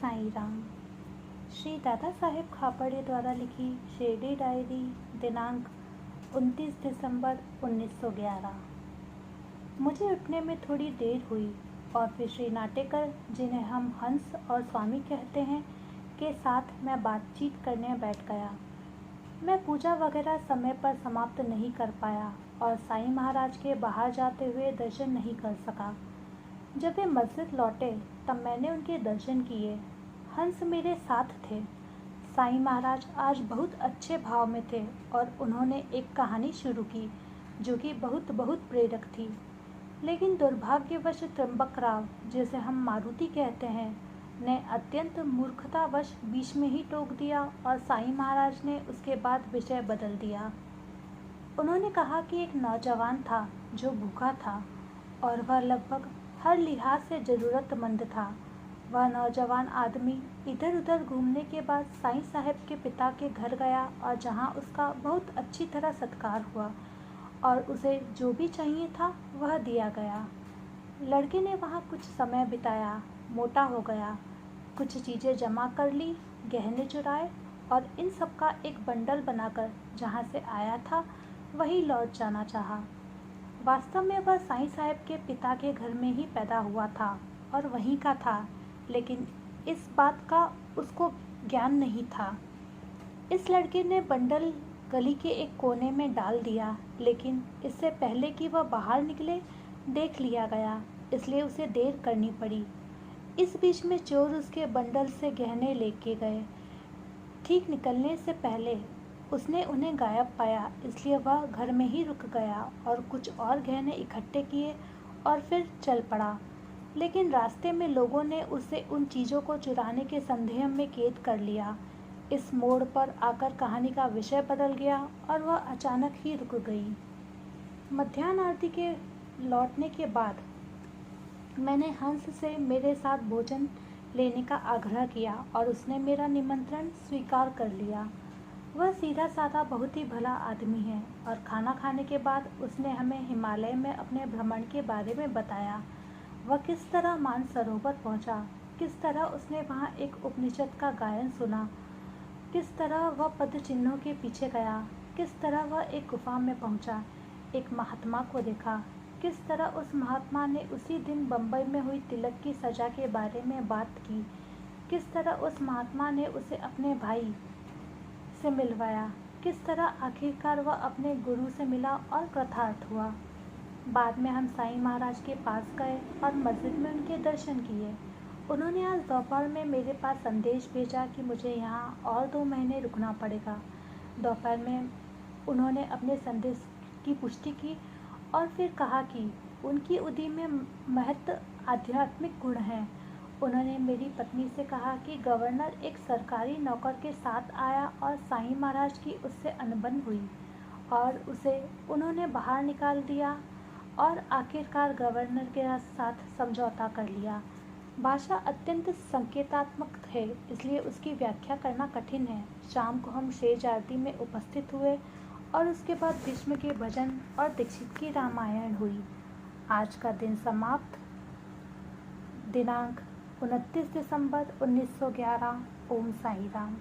साईं राम। श्री दादा साहेब खापड़े द्वारा लिखी शिरडी डायरी, दिनांक 29 दिसंबर 1911। मुझे उठने में थोड़ी देर हुई और फिर श्री नाटेकर, जिन्हें हम हंस और स्वामी कहते हैं, के साथ मैं बातचीत करने बैठ गया। मैं पूजा वगैरह समय पर समाप्त नहीं कर पाया और साईं महाराज के बाहर जाते हुए दर्शन नहीं कर सका। जब वे मस्जिद लौटे तब मैंने उनके दर्शन किए। हंस मेरे साथ थे। साईं महाराज आज बहुत अच्छे भाव में थे और उन्होंने एक कहानी शुरू की जो कि बहुत बहुत प्रेरक थी। लेकिन दुर्भाग्यवश त्र्यंबकराव, जिसे हम मारुति कहते हैं, ने अत्यंत मूर्खतावश बीच में ही टोक दिया और साईं महाराज ने उसके बाद विषय बदल दिया। उन्होंने कहा कि एक नौजवान था जो भूखा था और वह लगभग हर लिहाज से ज़रूरतमंद था। वह नौजवान आदमी इधर उधर घूमने के बाद साईं साहब के पिता के घर गया और जहां उसका बहुत अच्छी तरह सत्कार हुआ और उसे जो भी चाहिए था वह दिया गया। लड़के ने वहां कुछ समय बिताया, मोटा हो गया, कुछ चीज़ें जमा कर ली, गहने चुराए और इन सब का एक बंडल बनाकर जहां से आया था वहीं लौट जाना चाहा। वास्तव में वह साईं साहब के पिता के घर में ही पैदा हुआ था और वहीं का था, लेकिन इस बात का उसको ज्ञान नहीं था। इस लड़के ने बंडल गली के एक कोने में डाल दिया, लेकिन इससे पहले कि वह बाहर निकले देख लिया गया, इसलिए उसे देर करनी पड़ी। इस बीच में चोर उसके बंडल से गहने लेके गए। ठीक निकलने से पहले उसने उन्हें गायब पाया, इसलिए वह घर में ही रुक गया और कुछ और गहने इकट्ठे किए और फिर चल पड़ा। लेकिन रास्ते में लोगों ने उसे उन चीज़ों को चुराने के संदेह में कैद कर लिया। इस मोड़ पर आकर कहानी का विषय बदल गया और वह अचानक ही रुक गई। मध्याह्न आरती के लौटने के बाद मैंने हंस से मेरे साथ भोजन लेने का आग्रह किया और उसने मेरा निमंत्रण स्वीकार कर लिया। वह सीधा साधा बहुत ही भला आदमी है और खाना खाने के बाद उसने हमें हिमालय में अपने भ्रमण के बारे में बताया। वह किस तरह मानसरोवर पहुंचा, किस तरह उसने वहां एक उपनिषद का गायन सुना, किस तरह वह पद चिन्हों के पीछे गया, किस तरह वह एक गुफा में पहुंचा, एक महात्मा को देखा, किस तरह उस महात्मा ने उसी दिन बम्बई में हुई तिलक की सजा के बारे में बात की, किस तरह उस महात्मा ने उसे अपने भाई से मिलवाया, किस तरह आखिरकार वह अपने गुरु से मिला और कृतार्थ हुआ। बाद में हम साईं महाराज के पास गए और मस्जिद में उनके दर्शन किए। उन्होंने आज दोपहर में मेरे पास संदेश भेजा कि मुझे यहाँ और 2 महीने रुकना पड़ेगा। दोपहर में उन्होंने अपने संदेश की पुष्टि की और फिर कहा कि उनकी उदी में महत्व आध्यात्मिक गुण हैं। उन्होंने मेरी पत्नी से कहा कि गवर्नर एक सरकारी नौकर के साथ आया और साईं महाराज की उससे अनबन हुई और उसे उन्होंने बाहर निकाल दिया और आखिरकार गवर्नर के साथ समझौता कर लिया। भाषा अत्यंत संकेतात्मक है, इसलिए उसकी व्याख्या करना कठिन है। शाम को हम शेष आरती में उपस्थित हुए और उसके बाद भीष्म के भजन और दीक्षित की रामायण हुई। आज का दिन समाप्त। दिनांक 29 दिसंबर 1911। ओम साईं राम।